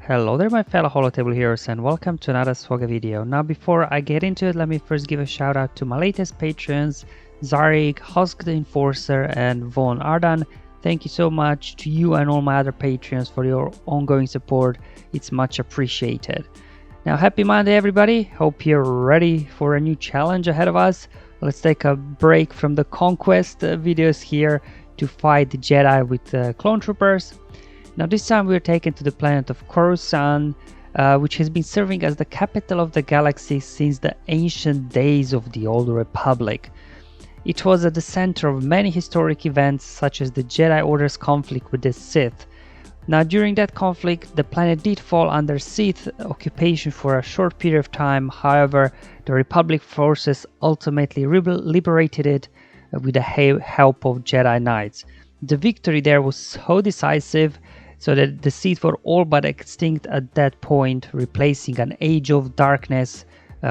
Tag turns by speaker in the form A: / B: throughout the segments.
A: Hello there my fellow holotable heroes and welcome to another SWGOH video. Now before I get into it, let me first give a shout out to my latest patrons, Zarig, Husk the Enforcer and Von Ardan. Thank you so much to you and all my other patrons for your ongoing support. It's much appreciated. Now happy Monday everybody, hope you're ready for a new challenge ahead of us. Let's take a break from the conquest videos here to fight the Jedi with clone troopers. Now this time we are taken to the planet of Coruscant, which has been serving as the capital of the galaxy since the ancient days of the Old Republic. It was at the center of many historic events such as the Jedi Order's conflict with the Sith. Now during that conflict the planet did fall under Sith occupation for a short period of time, however the Republic forces ultimately liberated it with the help of Jedi Knights. The victory there was so decisive so that the Sith were all but extinct at that point, replacing an age of darkness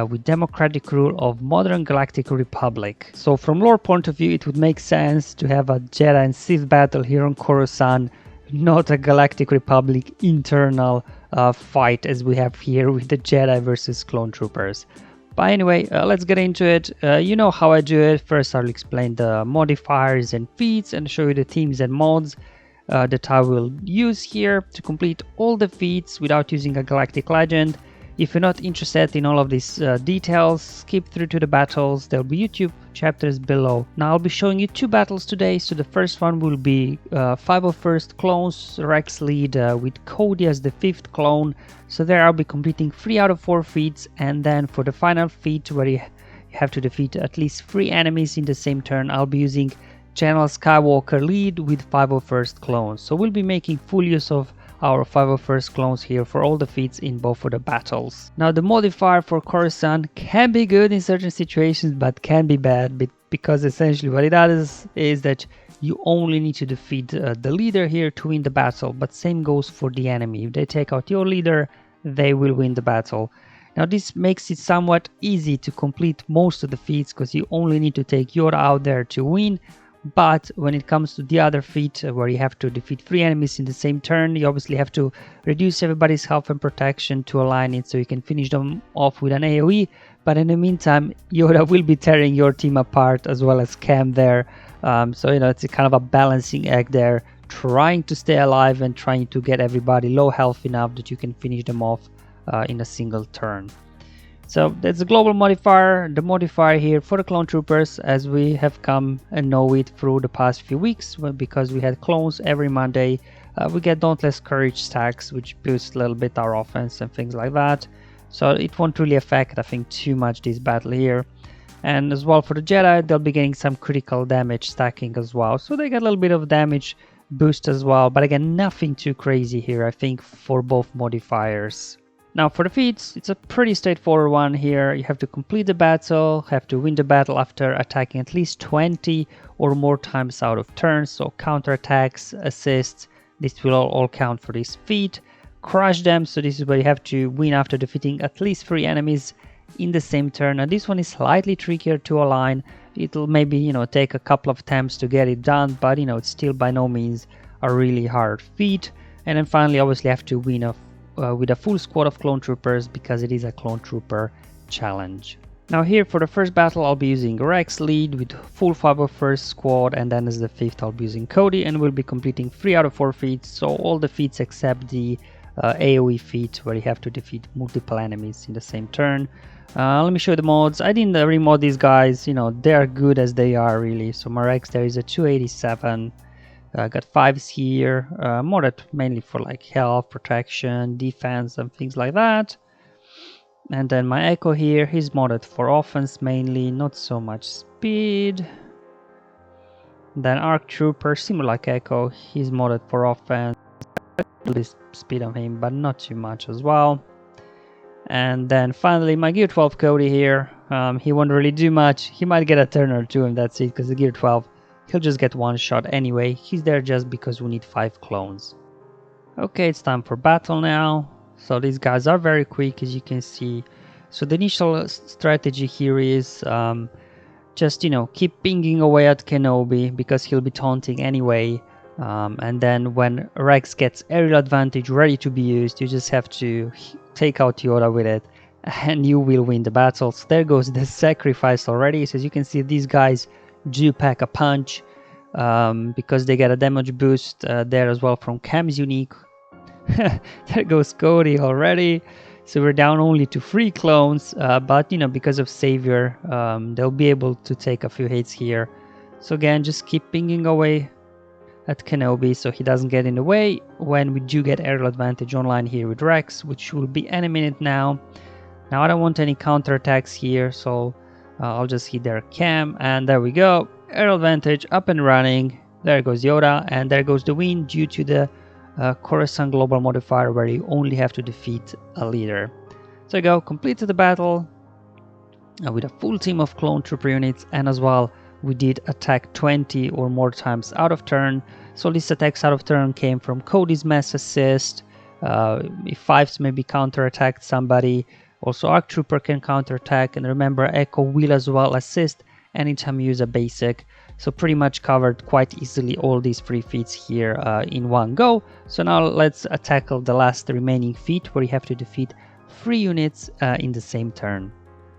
A: with democratic rule of modern Galactic Republic. So from lore point of view, it would make sense to have a Jedi and Sith battle here on Coruscant, not a Galactic Republic internal fight as we have here with the Jedi versus clone troopers. But anyway, let's get into it. You know how I do it. First I'll explain the modifiers and feats and show you the themes and mods that I will use here to complete all the feats without using a Galactic Legend. If you're not interested in all of these details, skip through to the battles. There will be YouTube chapters below. Now I'll be showing you two battles today. So the first one will be 501st clones, Rex lead with Cody as the 5th clone. So there I'll be completing 3 out of 4 feats, and then for the final feat where you have to defeat at least 3 enemies in the same turn, I'll be using General Skywalker lead with 501st clones. So we'll be making full use of our 501st clones here for all the feats in both of the battles. Now the modifier for Coruscant can be good in certain situations but can be bad, because essentially what it does is that you only need to defeat the leader here to win the battle, but same goes for the enemy. If they take out your leader, they will win the battle. Now this makes it somewhat easy to complete most of the feats because you only need to take Yoda out there to win. But when it comes to the other feat where you have to defeat 3 enemies in the same turn, you obviously have to reduce everybody's health and protection to align it so you can finish them off with an AoE. But in the meantime, Yoda will be tearing your team apart as well as Cam there. So you know, it's a kind of a balancing act there, trying to stay alive and trying to get everybody low health enough that you can finish them off in a single turn. So that's the global modifier, the modifier here for the clone troopers, as we have come and know it through the past few weeks, because we had clones every Monday. We get Dauntless Courage stacks, which boost a little bit our offense and things like that. So it won't really affect, I think, too much this battle here. And as well for the Jedi, they'll be getting some critical damage stacking as well. So they get a little bit of damage boost as well, but again, nothing too crazy here, I think, for both modifiers. Now for the feats, it's a pretty straightforward one here. You have to complete the battle, have to win the battle after attacking at least 20 or more times out of turn. So counterattacks, assists, this will all count for this feat. Crush them, so this is where you have to win after defeating at least 3 enemies in the same turn. And this one is slightly trickier to align. It'll maybe, you know, take a couple of attempts to get it done, but you know, it's still by no means a really hard feat. And then finally, obviously, have to win with a full squad of clone troopers because it is a clone trooper challenge. Now here for the first battle I'll be using Rex lead with full 501st squad, and then as the 5th I'll be using Cody, and we'll be completing 3 out of 4 feats, so all the feats except the AoE feat where you have to defeat multiple enemies in the same turn. Let me show you the mods. I didn't remod these guys, you know, they are good as they are really. So my Rex there is a 287. Got 5s here, modded mainly for like health, protection, defense and things like that. And then my Echo here, he's modded for offense mainly, not so much speed. Then Arc Trooper, similar like Echo, he's modded for offense, a little speed on him, but not too much as well. And then finally my Gear 12 Cody here, he won't really do much. He might get a turn or 2 and that's it, because the Gear 12, he'll just get 1 shot anyway. He's there just because we need 5 clones. Okay, it's time for battle now. So these guys are very quick, as you can see. So the initial strategy here is just, you know, keep pinging away at Kenobi because he'll be taunting anyway. And then when Rex gets aerial advantage ready to be used, you just have to take out Yoda with it and you will win the battle. So there goes the sacrifice already. So as you can see, these guys do pack a punch because they get a damage boost there as well from Cam's unique. There goes Cody already. So we're down only to 3 clones, but you know, because of Savior, they'll be able to take a few hits here. So again, just keep pinging away at Kenobi so he doesn't get in the way when we do get aerial advantage online here with Rex, which will be any minute now. Now I don't want any counterattacks here, so I'll just hit their cam, and there we go. Aerial advantage up and running. There goes Yoda, and there goes the win due to the Coruscant global modifier, where you only have to defeat a leader. So you go, completed the battle with a full team of clone trooper units, and as well we did attack 20 or more times out of turn. So these attacks out of turn came from Cody's mass assist, if Fives maybe counterattacked somebody. Also Arc Trooper can counterattack, and remember Echo will as well assist anytime you use a basic. So pretty much covered quite easily all these 3 feats here in one go. So now let's tackle the last remaining feat, where you have to defeat 3 units in the same turn.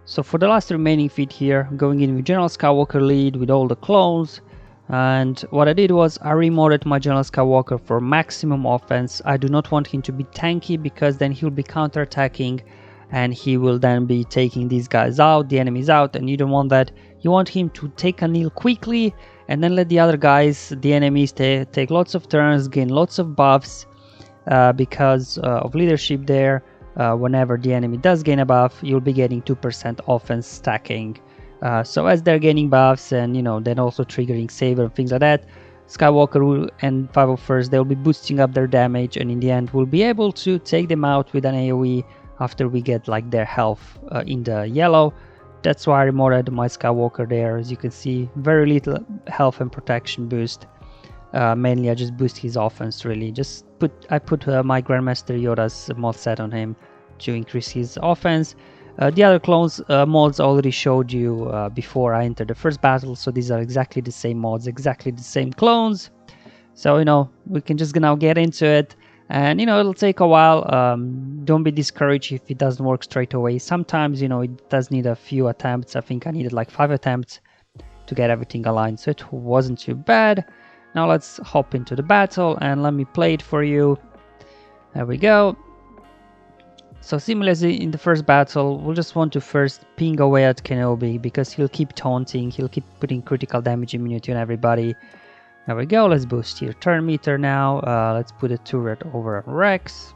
A: So for the last remaining feat here, going in with General Skywalker lead with all the clones, and what I did was I remodded my General Skywalker for maximum offense. I do not want him to be tanky, because then he'll be counterattacking and he will then be taking these guys out, the enemies out, and you don't want that. You want him to take a kneel quickly and then let the other guys, the enemies, take lots of turns, gain lots of buffs because of leadership there. Whenever the enemy does gain a buff, you'll be getting 2% offense stacking. So as they're gaining buffs, and you know, then also triggering Saber and things like that, Skywalker and 501st, they'll be boosting up their damage, and in the end we'll be able to take them out with an AoE after we get like their health in the yellow. That's why I remodded my Skywalker there. As you can see, very little health and protection boost. Mainly I just boost his offense really. I put my Grandmaster Yoda's mod set on him to increase his offense. The other clones mods I already showed you before I entered the first battle, so these are exactly the same mods, exactly the same clones. So you know, we can just now get into it, and you know, it'll take a while. Don't be discouraged if it doesn't work straight away. Sometimes, you know, it does need a few attempts. I think I needed like 5 attempts to get everything aligned, so it wasn't too bad. Now let's hop into the battle and let me play it for you. There we go. So similarly in the first battle, we'll just want to first ping away at Kenobi, because he'll keep taunting, he'll keep putting critical damage immunity on everybody. There we go, let's boost your turn meter now. Let's put a turret over Rex.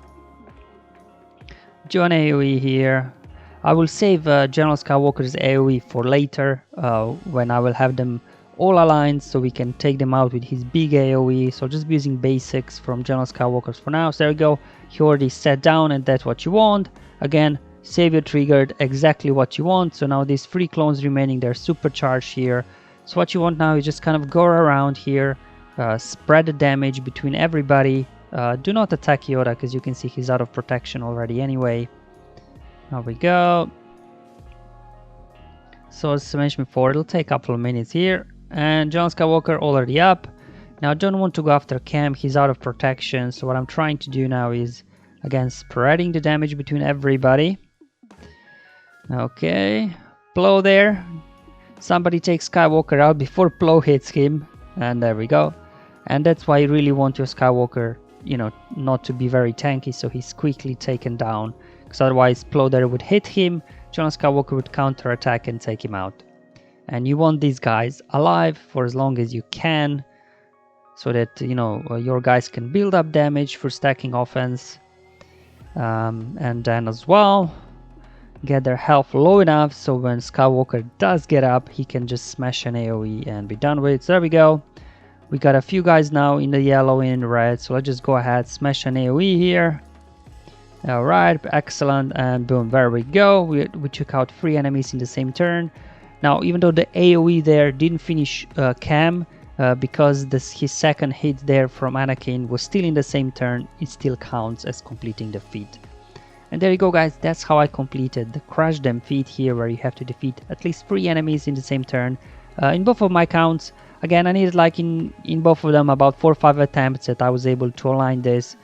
A: Do an AoE here. I will save General Skywalker's AoE for later, when I will have them all aligned, so we can take them out with his big AoE. So just be using basics from General Skywalker's for now. So there we go, he already sat down, and that's what you want. Again, Savior triggered exactly what you want. So now these 3 clones remaining, they're supercharged here. So what you want now is just kind of go around here, spread the damage between everybody. Do not attack Yoda, because you can see he's out of protection already anyway. There we go. So as I mentioned before, it'll take a couple of minutes here. And John Skywalker already up. Now I don't want to go after Cam, he's out of protection. So what I'm trying to do now is, again, spreading the damage between everybody. Okay, Plo there. Somebody takes Skywalker out before Plo hits him. And there we go. And that's why you really want your Skywalker, you know, not to be very tanky, so he's quickly taken down. Because otherwise Plo there would hit him, John Skywalker would counterattack and take him out. And you want these guys alive for as long as you can, so that, you know, your guys can build up damage for stacking offense. And then as well, get their health low enough so when Skywalker does get up, he can just smash an AoE and be done with it. So there we go. We got a few guys now in the yellow and in the red, so let's just go ahead, smash an AoE here. Alright, excellent, and boom, there we go. We took out 3 enemies in the same turn. Now, even though the AoE there didn't finish Cam, because his second hit there from Anakin was still in the same turn, it still counts as completing the feat. And there you go, guys, that's how I completed the Crush Them feat here, where you have to defeat at least 3 enemies in the same turn. in both of my accounts. Again, I needed like in both of them about 4 or 5 attempts that I was able to align this.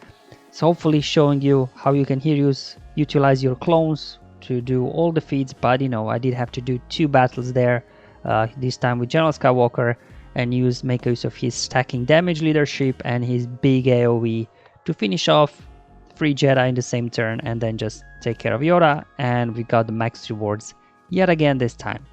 A: So hopefully showing you how you can here utilize your clones to do all the feats, but you know, I did have to do 2 battles there, this time with General Skywalker, and make use of his stacking damage leadership and his big AoE to finish off 3 Jedi in the same turn and then just take care of Yoda, and we got the max rewards yet again this time.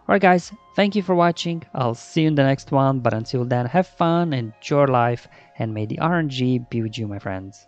A: Alright guys, thank you for watching, I'll see you in the next one, but until then have fun, enjoy life, and may the RNG be with you my friends.